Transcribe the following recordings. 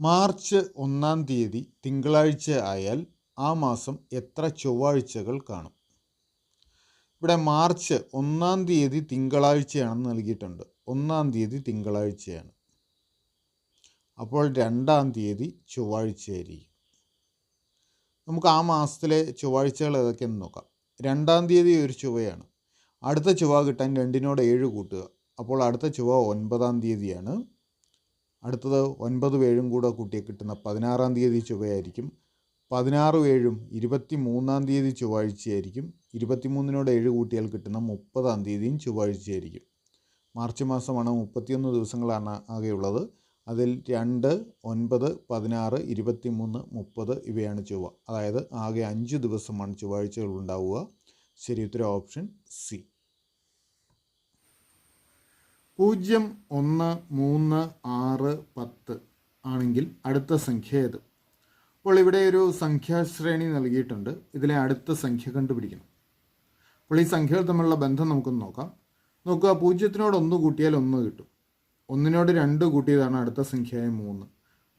March 1-ാം തീയതി തിങ്കളാഴ്ച ആയാൽ ആ മാസം എത്ര ചൊവ്വാഴ്ചകൾ കാണും? ഇവിടെ മാർച്ച് 1-ാം തീയതി തിങ്കളാഴ്ചയാണെന്ന് നൽകിയിട്ടുണ്ട്. 1-ാം തീയതി തിങ്കളാഴ്ചയാണ്. അപ്പോൾ 2-ാം തീയതി ചൊവ്വാഴ്ചയായിരിക്കും. നമുക്ക് ആ മാസത്തിലെ ചൊവ്വാഴ്ചകൾ ഏതൊക്കെയെന്ന് നോക്കാം. 2-ാം തീയതി ഒരു ചൊവ്വയാണ്. അടുത്ത ചൊവ്വ കിട്ടാൻ 2നോട് 7 കൂട്ടുക. അപ്പോൾ അടുത്ത ചൊവ്വ 9-ാം തീയതിയാണ്. അടുത്തത് 9ഉം 7ഉം കൂടെ കൂട്ടിയ കിട്ടുന്ന 16-ാം തീയതി ചൊവ്വയായിരിക്കും. 16ഉം 7ഉം 23-ാം തീയതി ചൊവ്വാഴ്ചയായിരിക്കും. 23നോട് 7 കൂട്ടിയാൽ കിട്ടുന്ന 30-ാം തീയതിയും ചൊവ്വാഴ്ചയായിരിക്കും. മാർച്ച് മാസമാണ്, 31 ദിവസങ്ങളാണ് ആകെയുള്ളത്. അതിൽ 2, 9, 16, 23, 30 ഇവയാണ് ചൊവ്വ. അതായത് ആകെ 5 ദിവസമാണ് ചൊവ്വാഴ്ചകൾ ഉണ്ടാവുക. ശരി ഉത്തരം ഓപ്ഷൻ സി. 0, 1, 3, 6, 10 ആണെങ്കിൽ അടുത്ത സംഖ്യ ഏത്? അപ്പോൾ ഇവിടെ ഒരു സംഖ്യാശ്രേണി നൽകിയിട്ടുണ്ട്. ഇതിലെ അടുത്ത സംഖ്യ കണ്ടുപിടിക്കണം. അപ്പോൾ ഈ സംഖ്യകൾ തമ്മിലുള്ള ബന്ധം നമുക്കൊന്ന് നോക്കാം. നോക്കുക, 0നോട് 1 കൂട്ടിയാൽ 1 കിട്ടും. 1നോട് 2 കൂട്ടിയതാണ് അടുത്ത സംഖ്യയായ 3.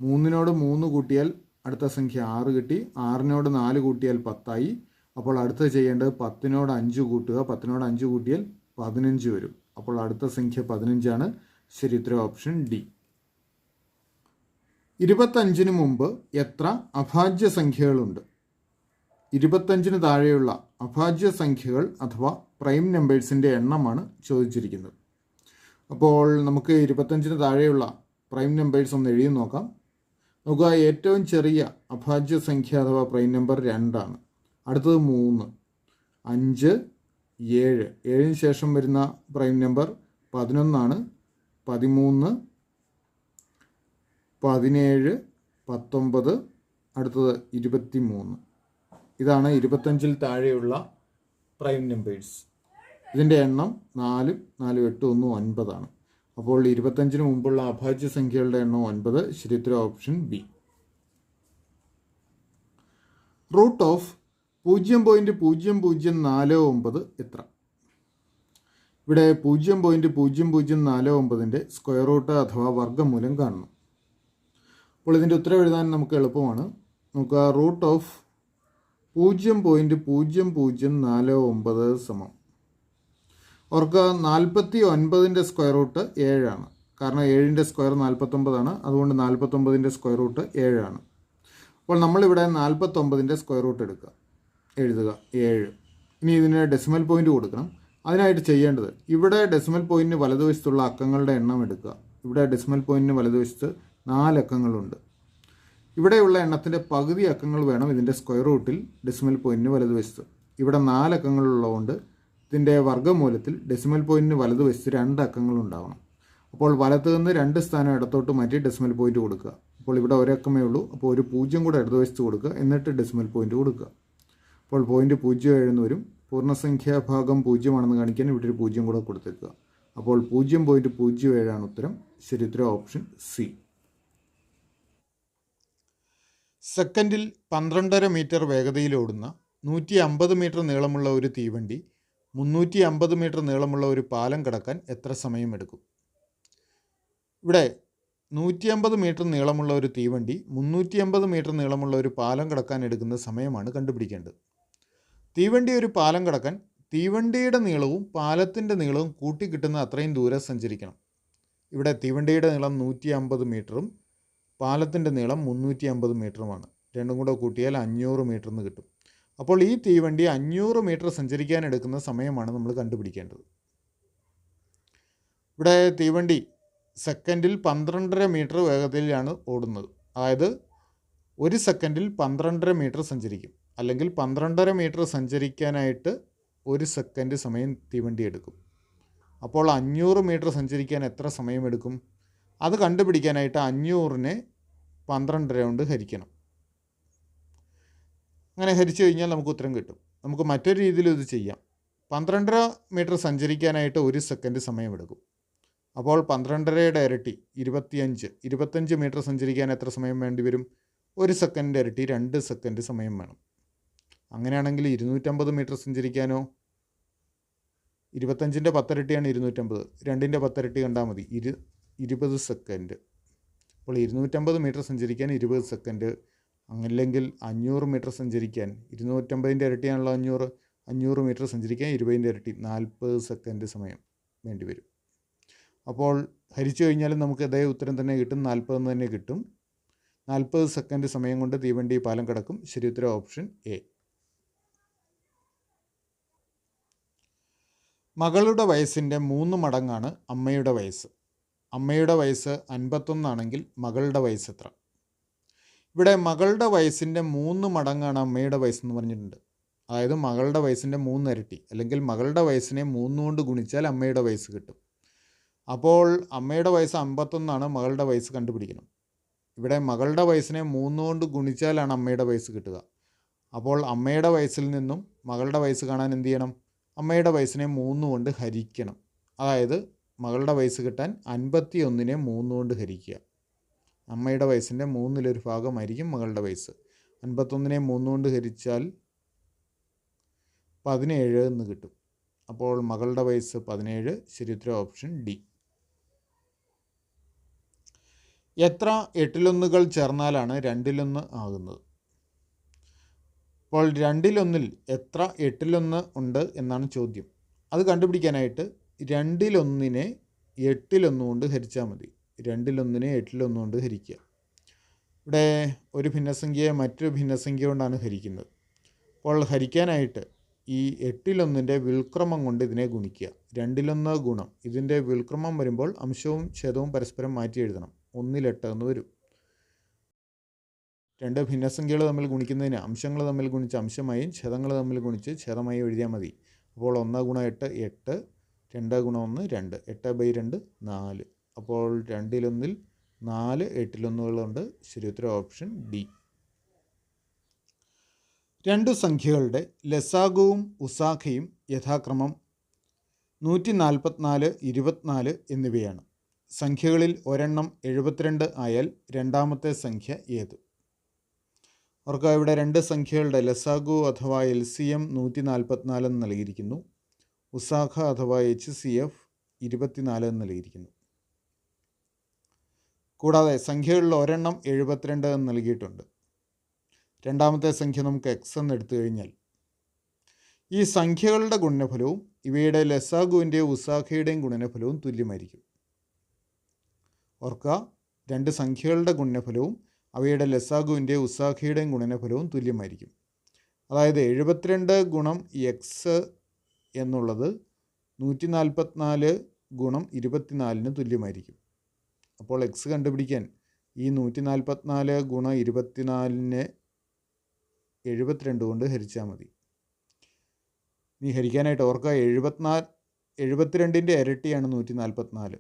3നോട് 3 കൂട്ടിയാൽ അടുത്ത സംഖ്യ 6 കിട്ടി. 6നോട് 4 കൂട്ടിയാൽ 10 ആയി. അപ്പോൾ അടുത്ത് ചെയ്യേണ്ടത് 10നോട് 5 കൂട്ടുക. 10നോട് 5 കൂട്ടിയാൽ 15 വരും. അപ്പോൾ അടുത്ത സംഖ്യ 15ആണ്. ശരി ഉത്തരം ഓപ്ഷൻ ഡി. 25-ന് മുമ്പ് എത്ര അഭാജ്യ സംഖ്യകളുണ്ട്? 25-ന് താഴെയുള്ള അഭാജ്യ സംഖ്യകൾ അഥവാ പ്രൈം നമ്പേഴ്സിൻ്റെ എണ്ണമാണ് ചോദിച്ചിരിക്കുന്നത്. അപ്പോൾ നമുക്ക് 25-ന് താഴെയുള്ള പ്രൈം നമ്പേഴ്സ് ഒന്ന് എഴുതി നോക്കാം. നോക്കുക, ഏറ്റവും ചെറിയ അഭാജ്യ സംഖ്യ അഥവാ പ്രൈം നമ്പർ 2 ആണ്. അടുത്തത് 3, 5, 7. 7-ന് ശേഷം വരുന്ന പ്രൈം നമ്പർ 11 ആണ്. 13, 17, 19, അടുത്തത് 23. ഇതാണ് 25-ൽ താഴെയുള്ള പ്രൈം നമ്പേഴ്സ്. ഇതിൻ്റെ എണ്ണം 4, 4, 8, 1, 9 ആണ്. അപ്പോൾ 25-ന് മുമ്പുള്ള അഭാജ്യ സംഖ്യകളുടെ എണ്ണം 9. ശരി ഉത്തരം ഓപ്ഷൻ ബി. റൂട്ട് ഓഫ് 0.0049 എത്ര? ഇവിടെ 0.0049ൻ്റെ സ്ക്വയർ റൂട്ട് അഥവാ വർഗ്ഗമൂലം കാണണം. അപ്പോൾ ഇതിൻ്റെ ഉത്തരം എഴുതാൻ നമുക്ക് എളുപ്പമാണ്. നമുക്ക് റൂട്ട് ഓഫ് 0.0049 സമം, ഓർക്കുക 49ൻ്റെ സ്ക്വയർ റൂട്ട് 7 ആണ്. കാരണം 7ൻ്റെ സ്ക്വയർ 49 ആണ്. അതുകൊണ്ട് 49ൻ്റെ സ്ക്വയർ റൂട്ട് 7 ആണ്. അപ്പോൾ നമ്മളിവിടെ 49ൻ്റെ സ്ക്വയർ റൂട്ട് എഴുതുക 7. ഇനി ഇതിന് ഡെസിമൽ പോയിൻ്റ് കൊടുക്കണം. അതിനായിട്ട് ചെയ്യേണ്ടത്, ഇവിടെ ഡെസിമൽ പോയിൻറ്റിന് വലതുവശത്തുള്ള അക്കങ്ങളുടെ എണ്ണം എടുക്കുക. ഇവിടെ ഡെസിമൽ പോയിൻറ്റിന് വലതുവശത്ത് 4 അക്കങ്ങളുണ്ട്. ഇവിടെയുള്ള എണ്ണത്തിൻ്റെ പകുതി അക്കങ്ങൾ വേണം ഇതിൻ്റെ സ്ക്വയർ റൂട്ടിൽ ഡെസിമൽ പോയിൻറ്റിന് വലതുവശത്ത്. ഇവിടെ 4 അക്കങ്ങളുള്ളതുകൊണ്ട് ഇതിൻ്റെ വർഗ്ഗമൂലത്തിൽ ഡെസിമൽ പോയിൻറ്റിന് വലതുവശത്ത് 2 അക്കങ്ങൾ ഉണ്ടാവണം. അപ്പോൾ വലത്ത് നിന്ന് 2 സ്ഥാനം ഇടത്തോട്ട് മാറ്റി ഡെസിമൽ പോയിൻറ്റ് കൊടുക്കുക. അപ്പോൾ ഇവിടെ ഒരക്കമേ ഉള്ളൂ. അപ്പോൾ ഒരു 0 കൂടെ ഇടതുവശത്ത് കൊടുക്കുക. എന്നിട്ട് ഡെസിമൽ പോയിൻറ്റ് കൊടുക്കുക. അപ്പോൾ പോയിൻറ്റ് 07 വരും. പൂർണ്ണസംഖ്യ ഭാഗം 0 ആണെന്ന് കാണിക്കാൻ ഇവിടെ ഒരു 0 കൂടെ കൊടുത്തേക്കുക. അപ്പോൾ 0.07 ആണ് ഉത്തരം. ശരി ഉത്തരം ഓപ്ഷൻ സി. സെക്കൻഡിൽ 12.5 മീറ്റർ വേഗതയിലോടുന്ന 150 മീറ്റർ നീളമുള്ള ഒരു തീവണ്ടി 350 മീറ്റർ നീളമുള്ള ഒരു പാലം കടക്കാൻ എത്ര സമയമെടുക്കും? ഇവിടെ 150 മീറ്റർ നീളമുള്ള ഒരു തീവണ്ടി 350 മീറ്റർ നീളമുള്ള ഒരു പാലം കടക്കാൻ എടുക്കുന്ന സമയമാണ് കണ്ടുപിടിക്കേണ്ടത്. തീവണ്ടി ഒരു പാലം കടക്കാൻ തീവണ്ടിയുടെ നീളവും പാലത്തിൻ്റെ നീളവും കൂട്ടിക്കിട്ടുന്ന അത്രയും ദൂരം സഞ്ചരിക്കണം. ഇവിടെ തീവണ്ടിയുടെ നീളം 150 മീറ്ററും പാലത്തിൻ്റെ നീളം 350 മീറ്ററുമാണ്. രണ്ടും കൂടെ കൂട്ടിയാൽ 500 മീറ്റർ എന്ന് കിട്ടും. അപ്പോൾ ഈ തീവണ്ടി 500 മീറ്റർ സഞ്ചരിക്കാൻ എടുക്കുന്ന സമയമാണ് നമ്മൾ കണ്ടുപിടിക്കേണ്ടത്. ഇവിടെ തീവണ്ടി സെക്കൻഡിൽ 12.5 മീറ്റർ വേഗതയിലാണ് ഓടുന്നത്. അതായത് ഒരു സെക്കൻഡിൽ 12.5 മീറ്റർ സഞ്ചരിക്കും. അല്ലെങ്കിൽ 12.5 മീറ്റർ സഞ്ചരിക്കാനായിട്ട് 1 സെക്കൻഡ് സമയം തീവണ്ടി എടുക്കും. അപ്പോൾ 500 മീറ്റർ സഞ്ചരിക്കാൻ എത്ര സമയമെടുക്കും? അത് കണ്ടുപിടിക്കാനായിട്ട് 500നെ 12.5 കൊണ്ട് ഹരിക്കണം. അങ്ങനെ ഹരിച്ചു കഴിഞ്ഞാൽ നമുക്ക് ഉത്തരം കിട്ടും. നമുക്ക് മറ്റൊരു രീതിയിൽ ഇത് ചെയ്യാം. 12.5 മീറ്റർ സഞ്ചരിക്കാനായിട്ട് 1 സെക്കൻഡ് സമയമെടുക്കും. അപ്പോൾ 12.5യുടെ ഇരട്ടി 25 മീറ്റർ സഞ്ചരിക്കാൻ എത്ര സമയം വേണ്ടി വരും? 1 സെക്കൻഡിൻ്റെ ഇരട്ടി 2 സെക്കൻഡ് സമയം വേണം. അങ്ങനെയാണെങ്കിൽ 250 മീറ്റർ സഞ്ചരിക്കാനോ? 25ൻ്റെ 10 ഇരട്ടിയാണ് 250. 2ൻ്റെ 10 ഇരട്ടി കണ്ടാൽ മതി, 20 സെക്കൻഡ്. അപ്പോൾ 250 മീറ്റർ സഞ്ചരിക്കാൻ 20 സെക്കൻഡ്, അല്ലെങ്കിൽ 500 മീറ്റർ സഞ്ചരിക്കാൻ 250ൻ്റെ ഇരട്ടിയാണല്ലോ 500 മീറ്റർ സഞ്ചരിക്കാൻ 20ൻ്റെ ഇരട്ടി 40 സെക്കൻഡ് സമയം വേണ്ടി വരും. അപ്പോൾ ഹരിച്ചു കഴിഞ്ഞാലും നമുക്ക് അതേ ഉത്തരം തന്നെ കിട്ടും, 40 എന്ന് തന്നെ കിട്ടും. 40 സെക്കൻഡ് സമയം കൊണ്ട് തീവണ്ടി പാലം കടക്കും. ശരി ഉത്തരം ഓപ്ഷൻ എ. മകളുടെ വയസ്സിൻ്റെ 3 മടങ്ങാണ് അമ്മയുടെ വയസ്സ്. അമ്മയുടെ വയസ്സ് 51 ആണെങ്കിൽ മകളുടെ വയസ്സ് എത്ര? ഇവിടെ മകളുടെ വയസ്സിൻ്റെ 3 മടങ്ങാണ് അമ്മയുടെ വയസ്സെന്ന് പറഞ്ഞിട്ടുണ്ട്. അതായത് മകളുടെ വയസ്സിൻ്റെ 3 ഇരട്ടി, അല്ലെങ്കിൽ മകളുടെ വയസ്സിനെ 3 കൊണ്ട് ഗുണിച്ചാൽ അമ്മയുടെ വയസ്സ് കിട്ടും. അപ്പോൾ അമ്മയുടെ വയസ്സ് 51 ആണ്, മകളുടെ വയസ്സ് കണ്ടുപിടിക്കണം. ഇവിടെ മകളുടെ വയസ്സിനെ 3 കൊണ്ട് ഗുണിച്ചാലാണ് അമ്മയുടെ വയസ്സ് കിട്ടുക. അപ്പോൾ അമ്മയുടെ വയസ്സിൽ നിന്നും മകളുടെ വയസ്സ് കാണാൻ എന്ത് ചെയ്യണം? അമ്മയുടെ വയസ്സിനെ 3 കൊണ്ട് ഹരിക്കണം. അതായത് മകളുടെ വയസ്സ് കിട്ടാൻ 51നെ 3 കൊണ്ട് ഹരിക്കുക. അമ്മയുടെ വയസ്സിൻ്റെ 3/1 ഭാഗമായിരിക്കും മകളുടെ വയസ്സ്. 51നെ 3 കൊണ്ട് ഹരിച്ചാൽ 17 എന്ന് കിട്ടും. അപ്പോൾ മകളുടെ വയസ്സ് 17. ശരി ഉത്തരം ഓപ്ഷൻ ഡി. എത്ര 8/1 ചേർന്നാലാണ് 2/1 ആകുന്നത്? അപ്പോൾ 2/1 എത്ര 8/1 ഉണ്ട് എന്നാണ് ചോദ്യം. അത് കണ്ടുപിടിക്കാനായിട്ട് 2/1നെ 8/1 കൊണ്ട് ഹരിച്ചാൽ മതി. 2/1നെ 8/1 കൊണ്ട് ഹരിക്കുക. ഇവിടെ ഒരു ഭിന്നസംഖ്യയെ മറ്റൊരു ഭിന്നസംഖ്യ കൊണ്ടാണ് ഹരിക്കുന്നത്. അപ്പോൾ ഹരിക്കാനായിട്ട് ഈ 8/1ൻ്റെ വിൽക്രമം കൊണ്ട് ഇതിനെ ഗുണിക്കുക. 2/1 ഗുണം ഇതിൻ്റെ വിൽക്രമം വരുമ്പോൾ അംശവും ഛേദവും പരസ്പരം മാറ്റി എഴുതണം. 1/8 എന്ന് വരും. രണ്ട് ഭിന്നസംഖ്യകൾ തമ്മിൽ ഗുണിക്കുന്നതിന് അംശങ്ങൾ തമ്മിൽ ഗുണിച്ച് അംശമായും ഛേദങ്ങൾ തമ്മിൽ ഗുണിച്ച് ഛേദമായും എഴുതിയാൽ മതി. അപ്പോൾ 1 × 8 8, 2 × 1 2, 8/2 4. അപ്പോൾ 2/1 4 8/1 ശരി ഉത്തരം ഓപ്ഷൻ ഡി. രണ്ട് സംഖ്യകളുടെ ലസാഗുവും ഉസാഖയും യഥാക്രമം 144, 24 എന്നിവയാണ്. സംഖ്യകളിൽ ഒരെണ്ണം 72 ആയാൽ രണ്ടാമത്തെ സംഖ്യ ഏത്? അവർക്ക് ഇവിടെ രണ്ട് സംഖ്യകളുടെ ലസാഗു അഥവാ LCM 144 എന്ന് നൽകിയിരിക്കുന്നു. ഉസാഖ അഥവാ HCF 24 എന്ന് നൽകിയിരിക്കുന്നു. കൂടാതെ സംഖ്യകളിൽ ഒരെണ്ണം 72 എന്ന് നൽകിയിട്ടുണ്ട്. രണ്ടാമത്തെ സംഖ്യ നമുക്ക് X എന്ന് എടുത്തു കഴിഞ്ഞാൽ ഈ സംഖ്യകളുടെ ഗുണനഫലവും ഇവയുടെ ലസാഗുവിൻ്റെയും ഉസാഖയുടെയും ഗുണനഫലവും തുല്യമായിരിക്കും. ഓർക്കുക, രണ്ട് സംഖ്യകളുടെ ഗുണനഫലവും അവയുടെ ലസാഗുവിൻ്റെയും ഉസാഖയുടെയും ഗുണനഫലവും തുല്യമായിരിക്കും. അതായത് 72 ഗുണം X എന്നുള്ളത് 144 ഗുണം 24 തുല്യമായിരിക്കും. അപ്പോൾ X കണ്ടുപിടിക്കാൻ ഈ 144 ഗുണം 24 72 കൊണ്ട് ഹരിച്ചാൽ മതി. ഇനി ഹരിക്കാനായിട്ട് ഓർക്കുക, 72ൻ്റെ ഇരട്ടിയാണ് 144.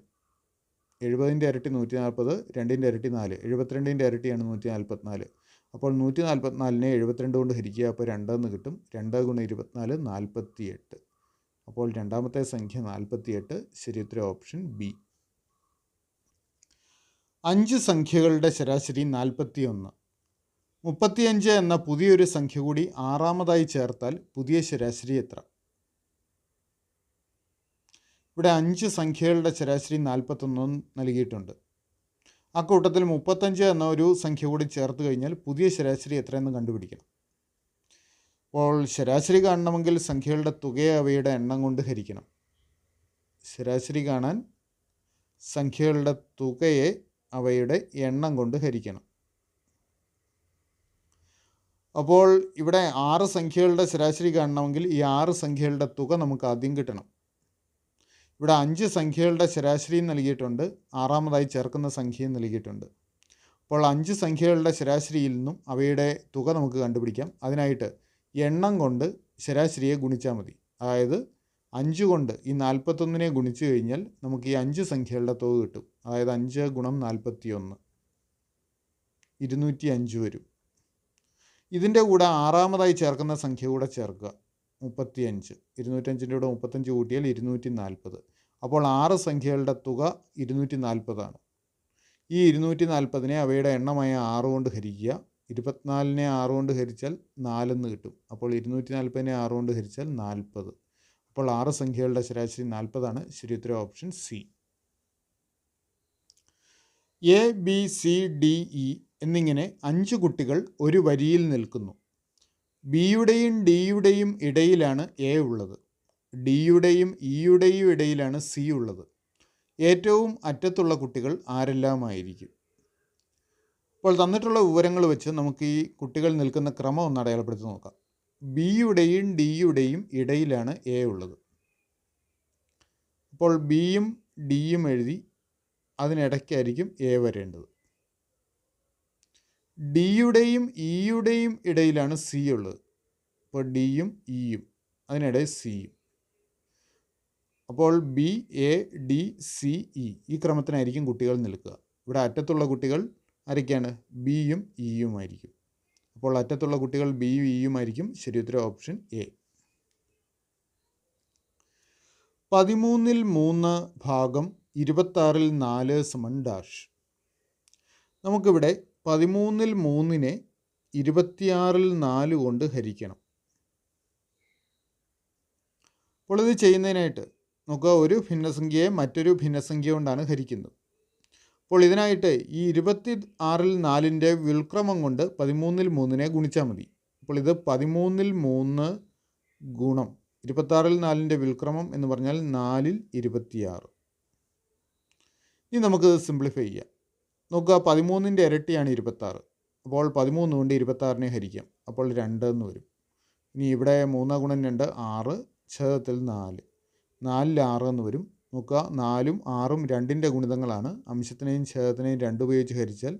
70ൻ്റെ ഇരട്ടി 140, 2ൻ്റെ ഇരട്ടി 4, 72ൻ്റെ ഇരട്ടിയാണ് 144. അപ്പോൾ 144നെ 72 കൊണ്ട് ഹരിക്കുക. അപ്പോൾ 2 എന്ന് കിട്ടും. 2 ഗുണം 24 48. അപ്പോൾ രണ്ടാമത്തെ സംഖ്യ 48. ശരി ഉത്തരം ഓപ്ഷൻ ബി. 5 സംഖ്യകളുടെ ശരാശരി 41. 35 എന്ന പുതിയൊരു സംഖ്യ കൂടി ആറാമതായി ചേർത്താൽ പുതിയ ശരാശരി എത്ര? ഇവിടെ 5 സംഖ്യകളുടെ ശരാശരി 41 നൽകിയിട്ടുണ്ട്. ആ കൂട്ടത്തിൽ 35 എന്ന ഒരു സംഖ്യ കൂടി ചേർത്ത് കഴിഞ്ഞാൽ പുതിയ ശരാശരി എത്രയെന്ന് കണ്ടുപിടിക്കണം. അപ്പോൾ ശരാശരി കാണണമെങ്കിൽ സംഖ്യകളുടെ തുകയെ അവയുടെ എണ്ണം കൊണ്ട് ഹരിക്കണം. ശരാശരി കാണാൻ സംഖ്യകളുടെ തുകയെ അവയുടെ എണ്ണം കൊണ്ട് ഹരിക്കണം. അപ്പോൾ ഇവിടെ 6 സംഖ്യകളുടെ ശരാശരി കാണണമെങ്കിൽ ഈ 6 സംഖ്യകളുടെ തുക നമുക്ക് ആദ്യം കിട്ടണം. ഇവിടെ 5 സംഖ്യകളുടെ ശരാശരി നൽകിയിട്ടുണ്ട്, ആറാമതായി ചേർക്കുന്ന സംഖ്യയും നൽകിയിട്ടുണ്ട്. അപ്പോൾ 5 സംഖ്യകളുടെ ശരാശരിയിൽ നിന്നും അവയുടെ തുക നമുക്ക് കണ്ടുപിടിക്കാം. അതിനായിട്ട് എണ്ണം കൊണ്ട് ശരാശരിയെ ഗുണിച്ചാൽ മതി. അതായത് 5 കൊണ്ട് ഈ 41നെ ഗുണിച്ചു കഴിഞ്ഞാൽ നമുക്ക് ഈ 5 സംഖ്യകളുടെ തുക കിട്ടും. അതായത് 5 ഗുണം 41 205 വരും. ഇതിൻ്റെ കൂടെ ആറാമതായി ചേർക്കുന്ന സംഖ്യ കൂടെ ചേർക്കുക, 35. 205ൻ്റെ കൂടെ 35 കൂട്ടിയാൽ 240. അപ്പോൾ 6 സംഖ്യകളുടെ തുക 240 ആണ്. ഈ 240നെ അവയുടെ എണ്ണമായ 6 കൊണ്ട് ഹരിക്കുക. 24നെ 6 കൊണ്ട് ഹരിച്ചാൽ 4 എന്ന് കിട്ടും. അപ്പോൾ 240നെ 6 കൊണ്ട് ഹരിച്ചാൽ 40. അപ്പോൾ 6 സംഖ്യകളുടെ ശരാശരി 40 ആണ്. ശരി ഉത്തരം option C. A B C D E എന്നിങ്ങനെ 5 കുട്ടികൾ ഒരു വരിയിൽ നിൽക്കുന്നു. ബിയുടെയും ഡിയുടെയും ഇടയിലാണ് എ ഉള്ളത്. ഡിയുടെയും ഇയുടെയും ഇടയിലാണ് സി ഉള്ളത്. ഏറ്റവും അറ്റത്തുള്ള കുട്ടികൾ ആരെല്ലാമായിരിക്കും? അപ്പോൾ തന്നിട്ടുള്ള വിവരങ്ങൾ വെച്ച് നമുക്ക് ഈ കുട്ടികൾ നിൽക്കുന്ന ക്രമം ഒന്ന് അടയാളപ്പെടുത്തി നോക്കാം. ബിയുടെയും ഡിയുടെയും ഇടയിലാണ് എ ഉള്ളത്. അപ്പോൾ ബിയും ഡിയും എഴുതി അതിനിടയ്ക്കായിരിക്കും എ വരേണ്ടത്. ഡിയുടെയും ഇയുടെയും ഇടയിലാണ് സി ഉള്ളത്. അപ്പോൾ ഡിയും ഇയും അതിനിടയിൽ സിയും. അപ്പോൾ B, A, D, C, E ഈ ക്രമത്തിനായിരിക്കും കുട്ടികൾ നിൽക്കുക. ഇവിടെ അറ്റത്തുള്ള കുട്ടികൾ ആരൊക്കെയാണ്? ബിയും ഇയുമായിരിക്കും. അപ്പോൾ അറ്റത്തുള്ള കുട്ടികൾ ബിയും ഇയുമായിരിക്കും. ശരിയുത്തരം ഓപ്ഷൻ എ. 13 3 ഭാഗം 26 4 സമൻ ഡാഷ്. നമുക്കിവിടെ 13 3 26 4 കൊണ്ട് ഹരിക്കണം. അപ്പോൾ ഇത് ചെയ്യുന്നതിനായിട്ട് നമുക്ക് ഒരു ഭിന്നസംഖ്യയെ മറ്റൊരു ഭിന്നസംഖ്യ കൊണ്ടാണ് ഹരിക്കുന്നത്. അപ്പോൾ ഇതിനായിട്ട് ഈ 26 4 വ്യുൽക്രമം കൊണ്ട് 13 3 ഗുണിച്ചാൽ മതി. അപ്പോൾ ഇത് 13 3 ഗുണം 26 4 വ്യുൽക്രമം എന്ന് പറഞ്ഞാൽ 4 26. ഇനി നമുക്കിത് സിംപ്ലിഫൈ ചെയ്യാം. നോക്കുക, 13ൻ്റെ ഇരട്ടിയാണ് 26. അപ്പോൾ 13 കൊണ്ട് 26 ഹരിക്കാം. അപ്പോൾ 2 എന്ന് വരും. ഇനി ഇവിടെ 3 ഗുണം 2 6, ഛേദത്തിൽ 4, 4 6 എന്ന് വരും. നോക്കുക, 4ഉം 6ഉം 2ൻ്റെ ഗുണിതങ്ങളാണ്. അംശത്തിനെയും ഛേദത്തിനെയും 2 ഉപയോഗിച്ച് ഹരിച്ചാൽ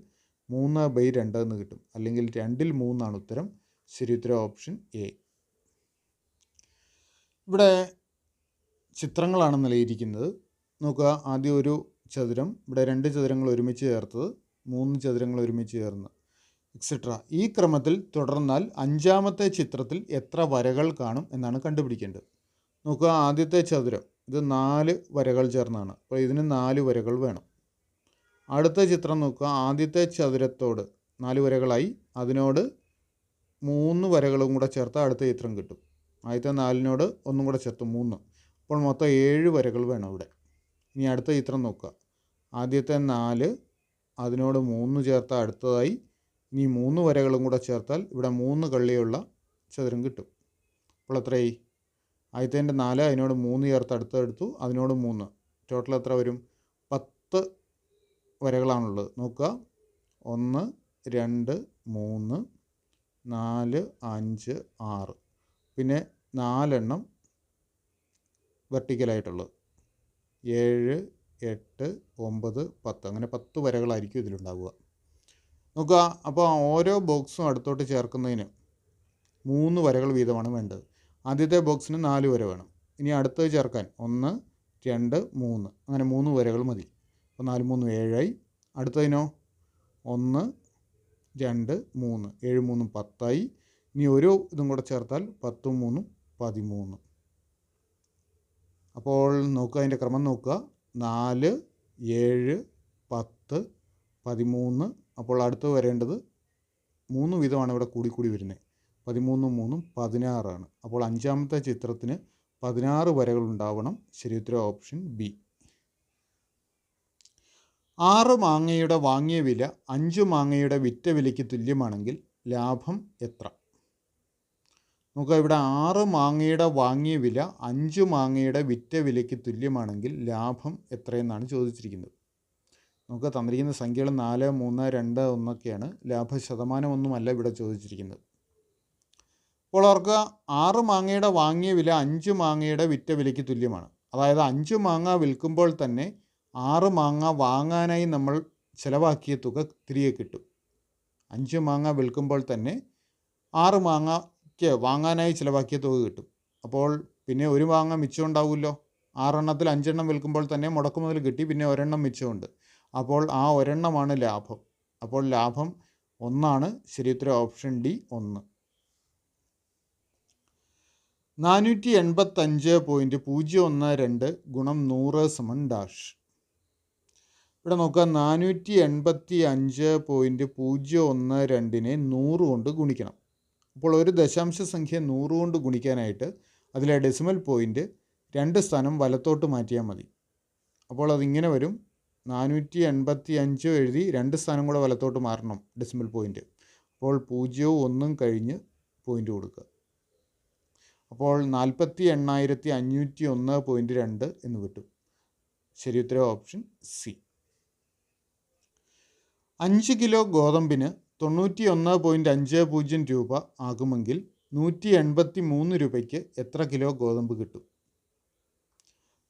3/2 എന്ന് കിട്ടും. അല്ലെങ്കിൽ 2ൽ 3 ആണ് ഉത്തരം. ശരി ഉത്തരം ഓപ്ഷൻ എ. ഇവിടെ ചിത്രങ്ങളാണ് നൽകിയിരിക്കുന്നത്. നോക്കുക, ആദ്യം ഒരു ചതുരം, ഇവിടെ 2 ചതുരങ്ങൾ ഒരുമിച്ച് ചേർത്തത്, 3 ചതുരങ്ങൾ ഒരുമിച്ച് ചേർന്ന് എക്സെട്ര. ഈ ക്രമത്തിൽ തുടർന്നാൽ 5ാമത്തെ ചിത്രത്തിൽ എത്ര വരകൾ കാണും എന്നാണ് കണ്ടുപിടിക്കേണ്ടത്. നോക്കുക, ആദ്യത്തെ ചതുരം ഇത് 4 വരകൾ ചേർന്നാണ്. അപ്പോൾ ഇതിന് 4 വരകൾ വേണം. അടുത്ത ചിത്രം നോക്കുക, ആദ്യത്തെ ചതുരത്തോട് 4 വരകളായി, അതിനോട് 3 വരകളും കൂടെ ചേർത്താൽ അടുത്ത ചിത്രം കിട്ടും. ആദ്യത്തെ 4നോട് ഒന്നും കൂടെ ചേർത്ത് 3. അപ്പോൾ മൊത്തം 7 വരകൾ വേണം ഇവിടെ. ഇനി അടുത്ത ചിത്രം നോക്കുക, ആദ്യത്തെ 4, അതിനോട് 3 ചേർത്താൽ അടുത്തതായി, ഇനി 3 വരകളും കൂടെ ചേർത്താൽ ഇവിടെ 3 കള്ളിയുള്ള ചതുരം കിട്ടും. അപ്പോൾ എത്രയായി? ആദ്യത്തേൻ്റെ 4, അതിനോട് 3 ചേർത്ത് അടുത്തെടുത്തു, അതിനോട് 3, ടോട്ടൽ എത്ര വരും? 10 വരകളാണുള്ളത്. നോക്കുക, 1 2 3 4 5 6, പിന്നെ 4 എണ്ണം വെർട്ടിക്കലായിട്ടുള്ളത്, 7 8 9 10, അങ്ങനെ 10 വരകളായിരിക്കും ഇതിലുണ്ടാവുക. നോക്കുക, അപ്പോൾ ഓരോ ബോക്സും അടുത്തോട്ട് ചേർക്കുന്നതിന് 3 വരകൾ വീതമാണ് വേണ്ടത്. ആദ്യത്തെ ബോക്സിന് 4 വര വേണം. ഇനി അടുത്തത് ചേർക്കാൻ 1 2 3, അങ്ങനെ 3 വരകൾ മതി. അപ്പോൾ 4 3 7ആയി. അടുത്തതിനോ 1 2 3, 7 3 10ആയി. ഇനി ഓരോ ഇതും കൂടെ ചേർത്താൽ 10 3 13. അപ്പോൾ നോക്കുക, അതിൻ്റെ ക്രമം നോക്കുക, 4 7 10 13. അപ്പോൾ അടുത്ത് വരേണ്ടത് 3 വീതമാണ് ഇവിടെ കൂടി വരുന്നത്. 13 3 16 ആണ്. അപ്പോൾ 5ാമത്തെ ചിത്രത്തിന് 16 വരകൾ ഉണ്ടാവണം. ശരി ഉത്തരം ഓപ്ഷൻ ബി. 6 മാങ്ങയുടെ വാങ്ങിയ വില 5 മാങ്ങയുടെ വിറ്റ വിലയ്ക്ക് തുല്യമാണെങ്കിൽ ലാഭം എത്ര? നോക്കുക, ഇവിടെ 6 മാങ്ങയുടെ വാങ്ങിയ വില 5 മാങ്ങയുടെ വിറ്റ വിലയ്ക്ക് തുല്യമാണെങ്കിൽ ലാഭം എത്രയെന്നാണ് ചോദിച്ചിരിക്കുന്നത്. നമുക്ക് തന്നിരിക്കുന്ന സംഖ്യകൾ 4 3 2 1ഒക്കെയാണ്. ലാഭശതമാനമൊന്നുമല്ല ഇവിടെ ചോദിച്ചിരിക്കുന്നത്. അപ്പോൾ ഓർക്കുക, 6 മാങ്ങയുടെ വാങ്ങിയ വില 5 മാങ്ങയുടെ വിറ്റ വിലയ്ക്ക് തുല്യമാണ്. അതായത് 5 മാങ്ങ വിൽക്കുമ്പോൾ തന്നെ 6 മാങ്ങ വാങ്ങാനായി നമ്മൾ ചിലവാക്കിയ തുക തിരികെ കിട്ടും. 5 മാങ്ങ വിൽക്കുമ്പോൾ തന്നെ 6 മാങ്ങയ്ക്ക് വാങ്ങാനായി ചിലവാക്കിയ തുക കിട്ടും. അപ്പോൾ പിന്നെ ഒരു മാങ്ങ മിച്ചം ഉണ്ടാവുമല്ലോ. 6 എണ്ണത്തിൽ 5 എണ്ണം വിൽക്കുമ്പോൾ തന്നെ മുടക്കുമുതൽ കിട്ടി, പിന്നെ ഒരെണ്ണം മിച്ചമുണ്ട്. അപ്പോൾ ആ ഒരെണ്ണമാണ് ലാഭം. അപ്പോൾ ലാഭം 1ആണ്. ശരിയുത്തരം ഓപ്ഷൻ ഡി 1. 485.012 ഗുണം 100 സമൻ ഡാഷ്. ഇവിടെ നോക്കുക, 485.012നെ 100 കൊണ്ട് ഗുണിക്കണം. അപ്പോൾ ഒരു ദശാംശ സംഖ്യ 100 കൊണ്ട് ഗുണിക്കാനായിട്ട് അതിലെ ഡെസിമൽ പോയിൻ്റ് 2 സ്ഥാനം വലത്തോട്ട് മാറ്റിയാൽ മതി. അപ്പോൾ അതിങ്ങനെ വരും, 485 എഴുതി 2 സ്ഥാനം കൂടെ വലത്തോട്ട് മാറണം ഡെസിമൽ പോയിൻറ്റ്. അപ്പോൾ 0 1 കഴിഞ്ഞ് പോയിൻ്റ് കൊടുക്കുക. അപ്പോൾ 48,501.2 എന്ന് കിട്ടും. ശരി ഉത്തരം ഓപ്ഷൻ സി. 5 കിലോ ഗോതമ്പിന് 91.50 രൂപ ആകുമെങ്കിൽ 183 രൂപയ്ക്ക് എത്ര കിലോ ഗോതമ്പ് കിട്ടും?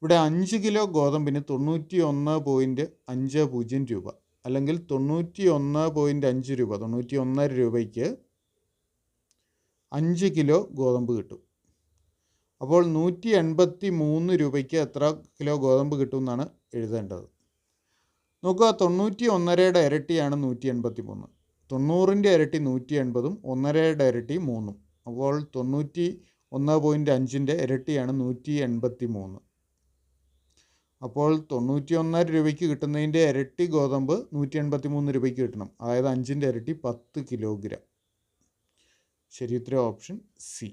ഇവിടെ 5 കിലോ ഗോതമ്പിന് 91.50 രൂപ അല്ലെങ്കിൽ 91.5 രൂപ, 91.5 രൂപയ്ക്ക് 5 കിലോ ഗോതമ്പ് കിട്ടും. അപ്പോൾ 183 രൂപയ്ക്ക് എത്ര കിലോ ഗോതമ്പ് കിട്ടും എന്നാണ് എഴുതേണ്ടത്. നോക്കുക, 91.5യുടെ ഇരട്ടിയാണ് 183. 90ൻ്റെ ഇരട്ടി 180ഉം 1.5യുടെ ഇരട്ടി 3ഉം. അപ്പോൾ 91.5ൻ്റെ ഇരട്ടിയാണ് 183. അപ്പോൾ 91.5 രൂപയ്ക്ക് കിട്ടുന്നതിൻ്റെ ഇരട്ടി ഗോതമ്പ് 183 രൂപയ്ക്ക് കിട്ടണം. അതായത് 5ൻ്റെ ഇരട്ടി 10 കിലോഗ്രാം. ശരി ഉത്തരം ഓപ്ഷൻ സി.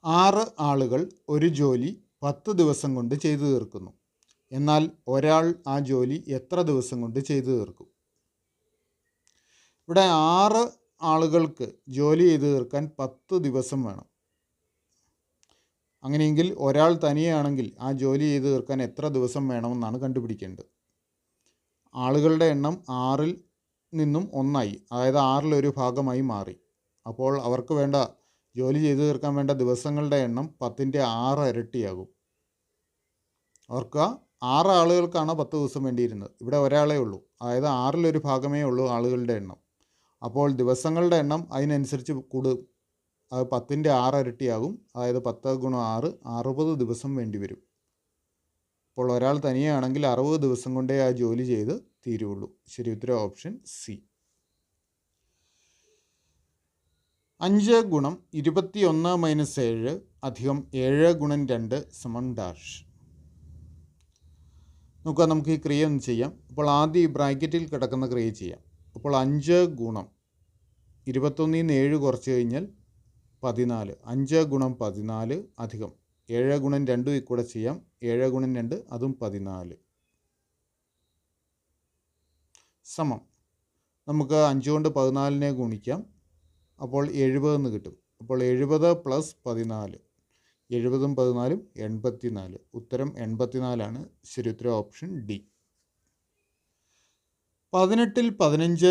6 ആളുകൾ ഒരു ജോലി 10 ദിവസം കൊണ്ട് ചെയ്തു തീർക്കുന്നു. എന്നാൽ ഒരാൾ ആ ജോലി എത്ര ദിവസം കൊണ്ട് ചെയ്തു തീർക്കും? ഇവിടെ 6 ആളുകൾക്ക് ജോലി ചെയ്തു തീർക്കാൻ 10 ദിവസം വേണം. അങ്ങനെയെങ്കിൽ ഒരാൾ തനിയാണെങ്കിൽ ആ ജോലി ചെയ്തു തീർക്കാൻ എത്ര ദിവസം വേണമെന്നാണ് കണ്ടുപിടിക്കേണ്ടത്. ആളുകളുടെ എണ്ണം 6ൽ നിന്നും 1ആയി, അതായത് 6ൽ1 ഭാഗമായി മാറി. അപ്പോൾ അവർക്ക് വേണ്ട ജോലി ചെയ്തു തീർക്കാൻ വേണ്ട ദിവസങ്ങളുടെ എണ്ണം 10ൻ്റെ 6 ഇരട്ടിയാകും. അവർക്ക് 6 ആളുകൾക്കാണ് 10 ദിവസം വേണ്ടിയിരുന്നത്. ഇവിടെ ഒരാളേ ഉള്ളൂ, അതായത് 6ൽ1 ഭാഗമേ ഉള്ളൂ ആളുകളുടെ എണ്ണം. അപ്പോൾ ദിവസങ്ങളുടെ എണ്ണം അതിനനുസരിച്ച് കൂടും. അത് 10ൻ്റെ 6 ഇരട്ടിയാകും. അതായത് 10 × 6 60 ദിവസം വേണ്ടി വരും. അപ്പോൾ ഒരാൾ തനിയാണെങ്കിൽ 60 ദിവസം കൊണ്ടേ ആ ജോലി ചെയ്ത് തീരുള്ളൂ. ശരി ഉത്തരം ഓപ്ഷൻ സി. 5 × 21 - 7 അധികം 7 × 2 = ഡാഷ്. നോക്കുക, നമുക്ക് ഈ ക്രിയ ഒന്ന് ചെയ്യാം. അപ്പോൾ ആദ്യം ഈ ബ്രാക്കറ്റിൽ കിടക്കുന്ന ക്രിയ ചെയ്യാം. അപ്പോൾ 5 × 21ൽ നിന്ന് 7 കുറച്ച് കഴിഞ്ഞാൽ 14. 5 × 14 അധികം 7 × 2 കൂടെ ചെയ്യാം. 7 × 2 അതും 14 സമം. നമുക്ക് 5 കൊണ്ട് 14നെ ഗുണിക്കാം. അപ്പോൾ 70 എന്ന് കിട്ടും. അപ്പോൾ 70 + 14, 70ഉം 14ഉം 84. ഉത്തരം 84ആണ്. ശരി ഉത്തരം ഓപ്ഷൻ ഡി. 18ൽ 15 =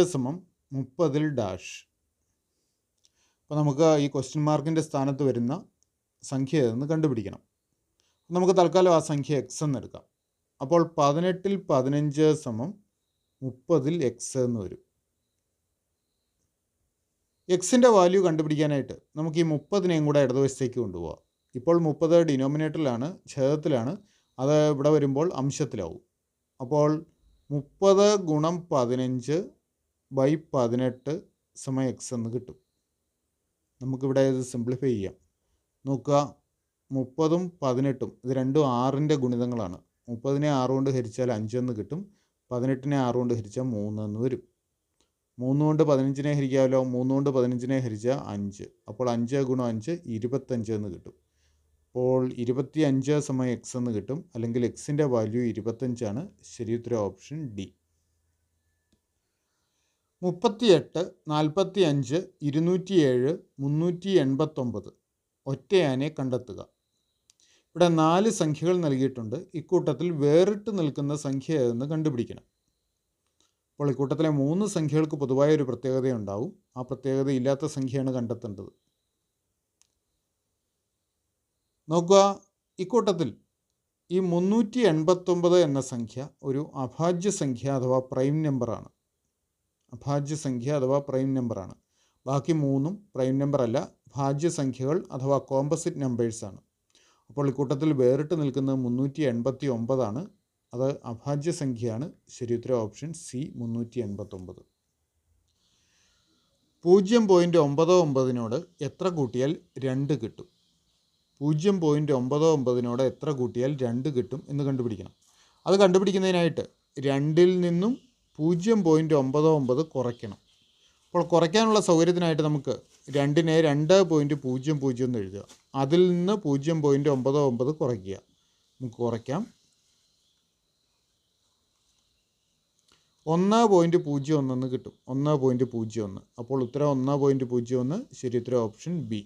30ൽ ഡാഷ്. അപ്പോൾ നമുക്ക് ഈ ക്വസ്റ്റ്യൻ മാർക്കിൻ്റെ സ്ഥാനത്ത് വരുന്ന സംഖ്യ ഏതെന്ന് കണ്ടുപിടിക്കണം. നമുക്ക് തൽക്കാലം ആ സംഖ്യ എക്സ് എന്ന് എടുക്കാം. അപ്പോൾ 18ൽ 15 = 30ൽ എക്സ് എന്ന് വരും. എക്സിൻ്റെ വാല്യൂ കണ്ടുപിടിക്കാനായിട്ട് നമുക്ക് ഈ 30നെയും കൂടെ ഇടതുവശത്തേക്ക് കൊണ്ടുപോകാം. ഇപ്പോൾ 30 ഡിനോമിനേറ്ററിലാണ്, ഛേദത്തിലാണ്. അത് ഇവിടെ വരുമ്പോൾ അംശത്തിലാവും. അപ്പോൾ 30 × 15/18 = എക്സ് എന്ന് കിട്ടും. നമുക്കിവിടെ ഇത് സിംപ്ലിഫൈ ചെയ്യാം. നോക്കുക, 30ഉം 18ഉം ഇത് രണ്ടും 6ൻ്റെ ഗുണിതങ്ങളാണ്. 30നെ 6 കൊണ്ട് ഹരിച്ചാൽ 5 എന്ന് കിട്ടും. 18നെ 6 കൊണ്ട് ഹരിച്ചാൽ 3 എന്ന് വരും. 3 കൊണ്ട് 15നെ ഹരിക്കാമല്ലോ. 3 കൊണ്ട് 15നെ ഹരിച്ചാൽ 5. അപ്പോൾ 5 × 5 25 എന്ന് കിട്ടും. അപ്പോൾ 25 = എക്സ് എന്ന് കിട്ടും. അല്ലെങ്കിൽ എക്സിൻ്റെ വാല്യൂ 25ആണ്. ശരി ഉത്തരം ഓപ്ഷൻ ഡി. 38, 45, 207, 389 ഒറ്റയാനെ കണ്ടെത്തുക. ഇവിടെ 4 സംഖ്യകൾ നൽകിയിട്ടുണ്ട്. ഇക്കൂട്ടത്തിൽ വേറിട്ട് നിൽക്കുന്ന സംഖ്യ ഏതെന്ന് കണ്ടുപിടിക്കണം. അപ്പോൾ ഇക്കൂട്ടത്തിലെ 3 സംഖ്യകൾക്ക് പൊതുവായ ഒരു പ്രത്യേകതയുണ്ടാവും. ആ പ്രത്യേകത ഇല്ലാത്ത സംഖ്യയാണ് കണ്ടെത്തേണ്ടത്. നോക്കുക, ഇക്കൂട്ടത്തിൽ ഈ 389 എന്ന സംഖ്യ ഒരു അഭാജ്യ സംഖ്യ അഥവാ പ്രൈം നമ്പറാണ്. അഭാജ്യ സംഖ്യ അഥവാ പ്രൈം നമ്പറാണ്. ബാക്കി 3ഉം പ്രൈം നമ്പർ അല്ല, ഭാജ്യ സംഖ്യകൾ അഥവാ കോമ്പസിറ്റ് നമ്പേഴ്സാണ്. അപ്പോൾ ഇക്കൂട്ടത്തിൽ വേറിട്ട് നിൽക്കുന്നത് 389 ആണ്. അത് അഭാജ്യ സംഖ്യയാണ്. ശരി ഉത്തരം ഓപ്ഷൻ സി 389. 0.99നോട് എത്ര കൂട്ടിയാൽ 2 കിട്ടും? 0.99നോട് എത്ര കൂട്ടിയാൽ 2 കിട്ടും എന്ന് കണ്ടുപിടിക്കണം. അത് കണ്ടുപിടിക്കുന്നതിനായിട്ട് 2ൽ നിന്നും 0.99 കുറയ്ക്കണം. അപ്പോൾ കുറയ്ക്കാനുള്ള സൗകര്യത്തിനായിട്ട് നമുക്ക് 2നെ 2.00 എന്ന് എഴുതുക. അതിൽ നിന്ന് 0.99 കുറയ്ക്കുക. നമുക്ക് കുറയ്ക്കാം. 1.01 കിട്ടും. 1.01. അപ്പോൾ ഉത്തരം 1.01. ശരി ഉത്തരം ഓപ്ഷൻ ബി.